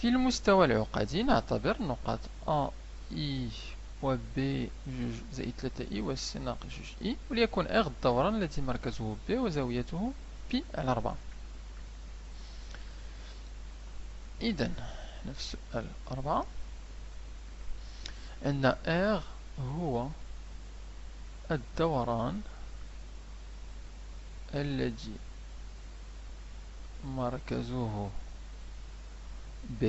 في المستوى العقدي نعتبر نقاط A I و B جوج زائد 3 I و C ناقص جوج I، وليكن R الدوران الذي مركزه B وزاويته Pi على 4. إذا في السؤال 4 أن R هو الدوران الذي مركزه B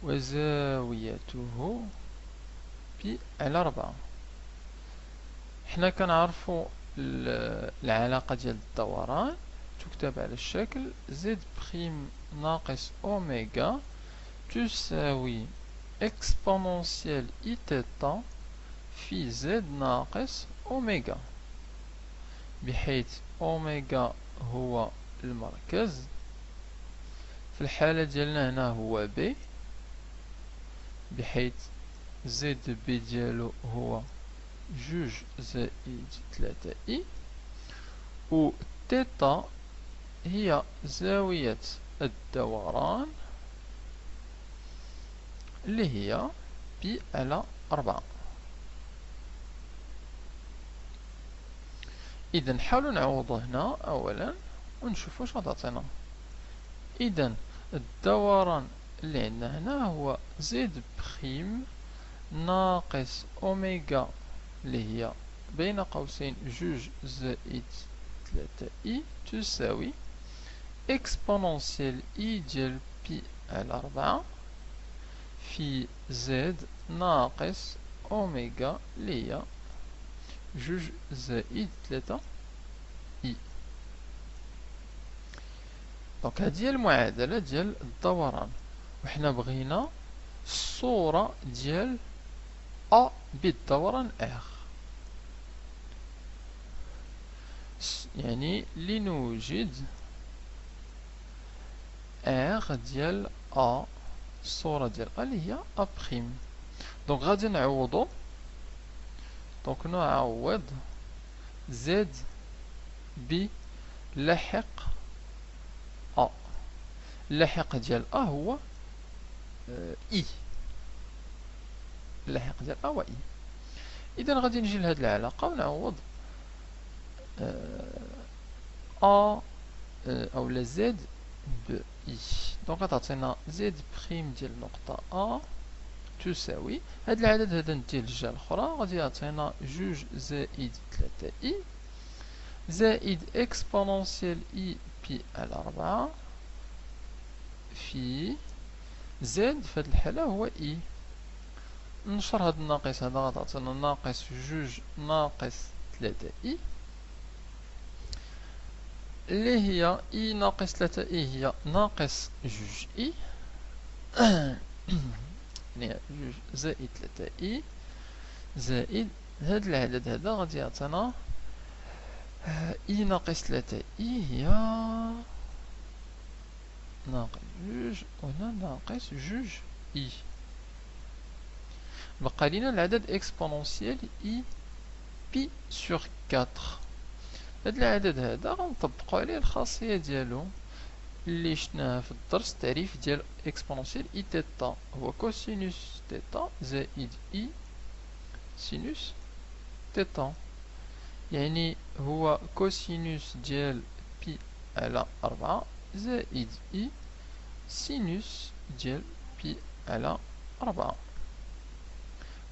وزاويته بي على 4. حنا كنعرفو العلاقة ديال الدوران تكتب على الشكل زد بريم ناقص أوميغا تساوي اكسبونونسيال إي تيتا في زد ناقص أوميغا، بحيث أوميغا هو المركز، في الحالة ديالنا هنا هو بي، بحيث زد بي ديالو هو جوج زائد 3 إي، و تيتا هي زاوية الدوران اللي هي بي على 4. إذا نحاولو نعوضو هنا أولا ونشوفو واش غتعطينا. إذا الدوران اللي عندنا هنا هو زد بريم ناقص أوميغا اللي هي بين قوسين جوج زائد 3 إي تساوي اكسبونونسيال إي ديال بي على 4 في زد ناقص أوميغا اللي هي جوج زائد 3 إي. دونك هادي هي المعادلة ديال الدوران، وحنا بغينا الصورة ديال أ بالدوران R، يعني لنوجد R ديال أ، الصورة ديال أ اللي هي أ بريم. دونك غادي نعوضو، دونك نعوض زد ب لاحق أ، اللاحق ديال أ هو إي، اللاحق ديال أ هو إي. إذا غادي نجي لهاد العلاقة ونعوض أ أولا زد ب إي. دونك غتعطينا زد بريم ديال نقطة أ تساوي هاد العدد هذا نديه للجهة الأخرى، غادي يعطينا جوج زائد 3 إي زائد اكسبونونسيال إي بي على 4 في زد في هاد الحالة هو إي. نشر هاد الناقص هذا غتعطينا ناقص جوج ناقص 3 إي اللي هي إي ناقص 3 إي هي ناقص جوج إي يعني جوج زائد 3 إي زائد هاد العدد هذا غادي يعطينا إي ناقص 3 إي هي ناقص جوج وهنا ناقص جوج إي. بقى لينا العدد اكسبونونسيال إي بي سور 4. هاد العدد هذا غنطبقو عليه الخاصية ديالو اللي شفناها في الدرس، التعريف ديال اكسبونونسيال إي تيتا هو كوسينوس تيتا زائد إي سينوس تيتا، يعني هو كوسينوس ديال بي على 4 زائد إي سينوس ديال بي على 4.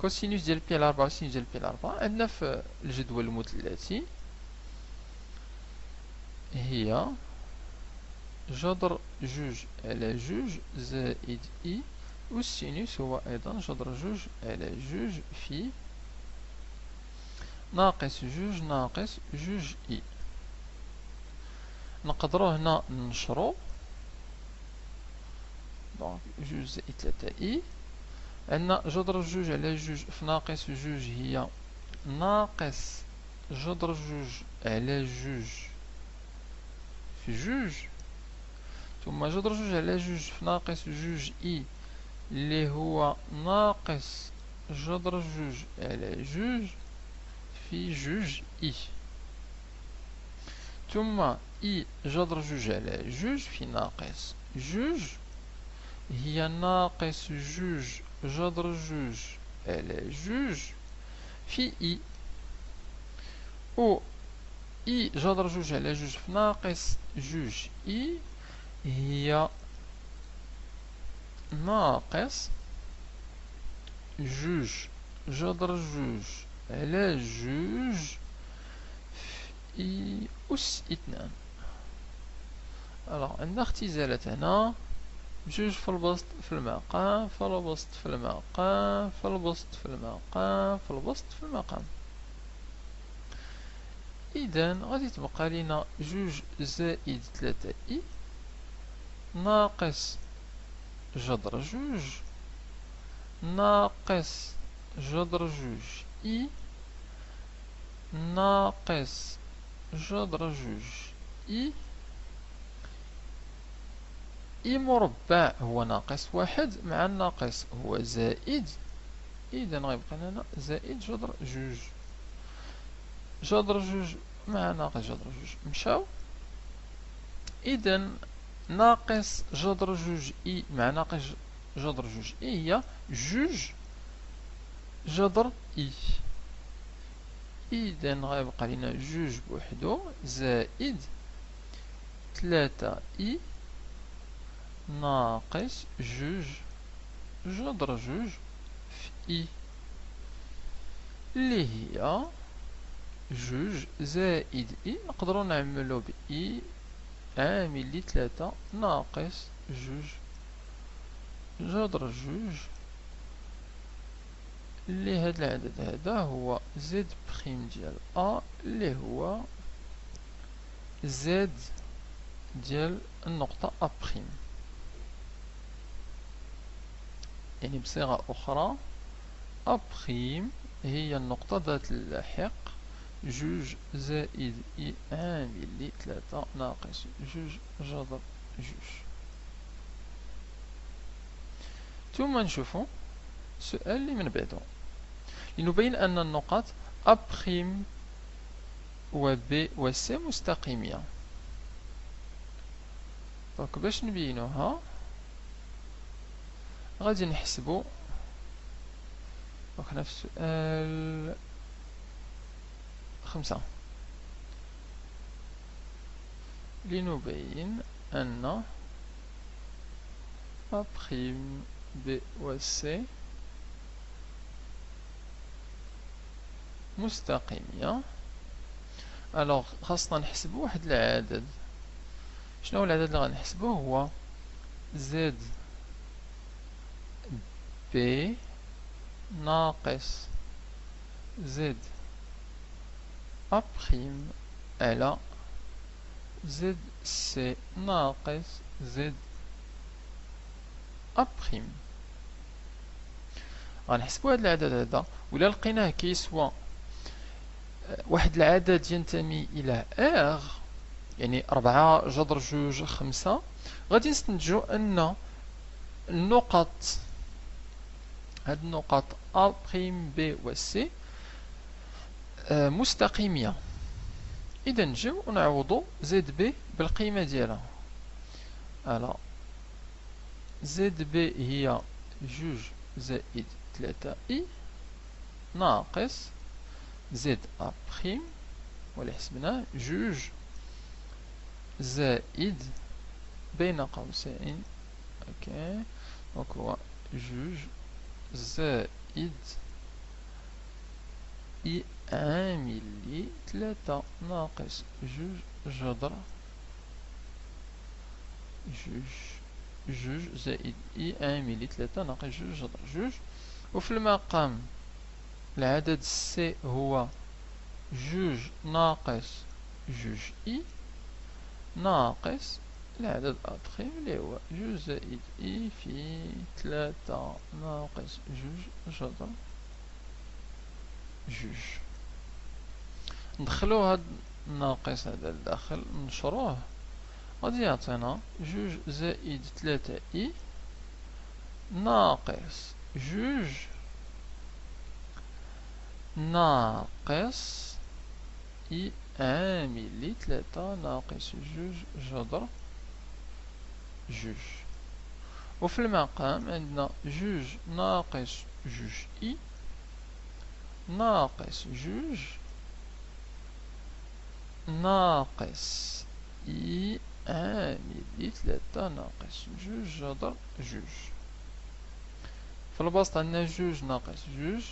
كوسينوس ديال بي على 4 وسينوس ديال بي على 4 عندنا في الجدول المثلثي هي جذر جوج على جوج زائد إي، والسينوس هو أيضا جذر جوج على جوج في ناقص جوج ناقص جوج إي. نقدرو هنا ننشرو، دونك جوج زائد 3 إي عندنا جذر جوج على جوج في ناقص جوج هي ناقص جذر جوج على جوج في جوج، ثم جذر جوج على جوج في ناقص جوج إي اللي هو ناقص جذر جوج على جوج في جوج إي، ثم إي جذر جوج على جوج في ناقص جوج هي ناقص جوج جذر جوج على جوج في إي، و إي جذر جوج على جوج في ناقص جوج إي هي ناقص جوج جذر جوج على جوج في إي أس اثنان. ألوغ عندنا اختزالات هنا، جوج في البسط في المقام في البسط في المقام في البسط في المقام في البسط في المقام. إذا غادي تبقى لينا جوج زائد تلاتة إي ناقص جذر جوج ناقص جذر جوج إي ناقص جذر جوج إي. إي مربع هو ناقص واحد مع الناقص هو زائد، إذا غيبقى لنا زائد جذر جوج. جذر جوج مع ناقص جذر جوج مشاو، إذا ناقص جذر جوج إي مع ناقص جذر جوج إي هي جوج جذر إي. إذا غيبقى لنا جوج بوحدو زائد تلاتة إي ناقص جوج جذر جوج في إي اللي هي جوج زائد إي نقدرو نعملو بإي عامل لي تلاتة ناقص جوج جذر جوج اللي هاد العدد هذا هو زد بخيم ديال أ اللي هو زد ديال النقطة أ بخيم. يعني بصيغة أخرى أ بخيم هي النقطة ذات اللاحق جوج زائد إي عامل لي تلاتة ناقص جوج جذر جوج. ثم نشوفو السؤال اللي من بعدو لنبين أن النقط أ بخيم و ب و س مستقيمية. دونك باش نبينوها غادي نحسبو، دونك هنا في السؤال 5 لنبين أن أ بخيم ب و س مستقيمية. ألوغ خاصنا نحسبو واحد العدد. شنو هو العدد اللي غنحسبوه؟ هو زد ب ناقص زد أ بخيم على زد سي ناقص زد أ بخيم. غنحسبو هاد العدد هذا، ولا لقيناه كيسوى واحد العدد ينتمي إلى R، يعني 4 جذر جوج 5، غادي نستنتجو أن النقط هاد النقط أ بخيم ب و س مستقيمية. إذا نجيو ونعوضو زد ب بالقيمة ديالها. على زد ب هي جوج زائد تلاتة إي ناقص زد أ بخيم واللي حسبناه جوج زائد بين قوسين اوكي دونك هو جوج زائد إي عامل لي تلاتة ناقص جوج جذر جوج زائد إي عامل لي تلاتة ناقص جوج جذر جوج. وفي المقام العدد سي هو جوج ناقص جوج إي ناقص العدد أبخيم اللي هو جوج زائد إي في تلاتة ناقص جوج جذر جوج. ندخلو هاد الناقص هذا لداخل نشروه غادي يعطينا جوج زائد تلاتة إي ناقص جوج ناقص إي ملي تلاتة ناقص جوج جذر جوج. وفي المقام عندنا جوج ناقص جوج إي ناقص جوج ناقص إي ملي تلاتة ناقص جوج جذر جوج. في البسط عندنا جوج ناقص جوج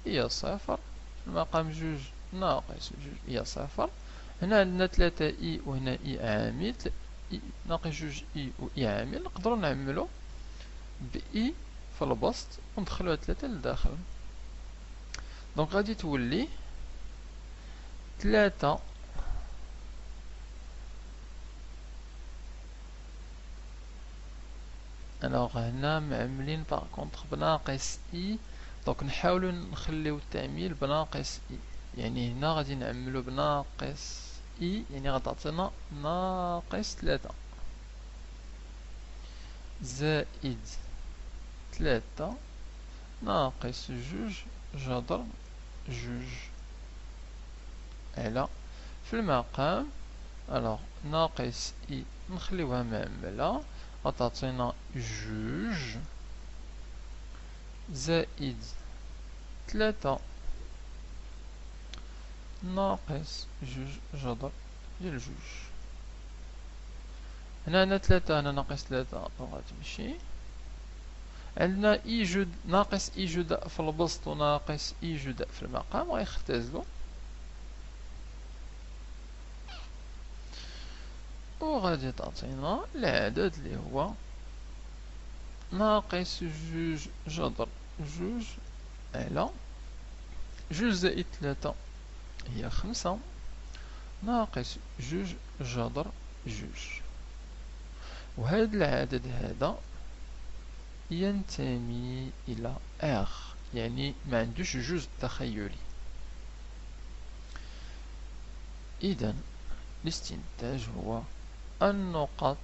هي صفر، في المقام جوج ناقص جوج هي صفر. هنا عندنا تلاتة إي وهنا إي عامل، إي ناقص جوج إي و إي عامل، نقدرو نعملو بإي في البسط وندخلوها تلاتة لداخل. دونك غادي تولي تلاتة الوغ هنا معملين باغ كونطخ بناقص إي، دونك نحاولو نخليو التعميل بناقص إي، يعني هنا غادي نعملو بناقص إي يعني غتعطينا ناقص تلاتة زائد تلاتة ناقص جوج جذر جوج على في المقام. الوغ ناقص إي نخليوها معملة غتعطينا جوج زائد تلاتة ناقص جوج جذر ديال جوج. هنا تلاتة هنا ناقص تلاتة غتمشي. عندنا إي جود ناقص إي جداء في البسط وناقص إي جداء في المقام غيختزلو وغادي تعطينا العدد اللي هو ناقص جوج جذر جوج على جوج زائد تلاتة هي خمسة ناقص جوج جذر جوج. وهذا العدد هذا ينتمي إلى R، يعني ما عندوش جزء تخيلي. إذن الاستنتاج هو النقط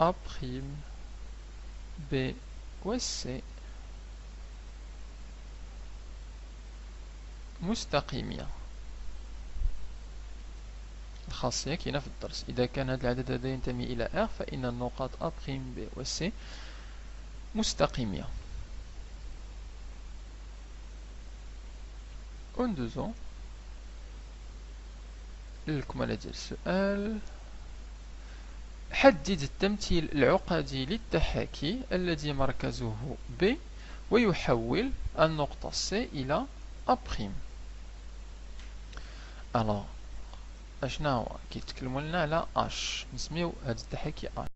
A'، B و C مستقيمية. الخاصية كاينة في الدرس. إذا كان هذا العدد هذا ينتمي إلى R فإن النقاط A'، B و C مستقيمية. وندوزو للكمالة ديال السؤال. حدد التمثيل العقدي للتحاكي الذي مركزه B ويحول النقطة C إلى A'. ألوغ أشنا هو كيتكلموا لنا على H، نسميو هاد التحاكي H.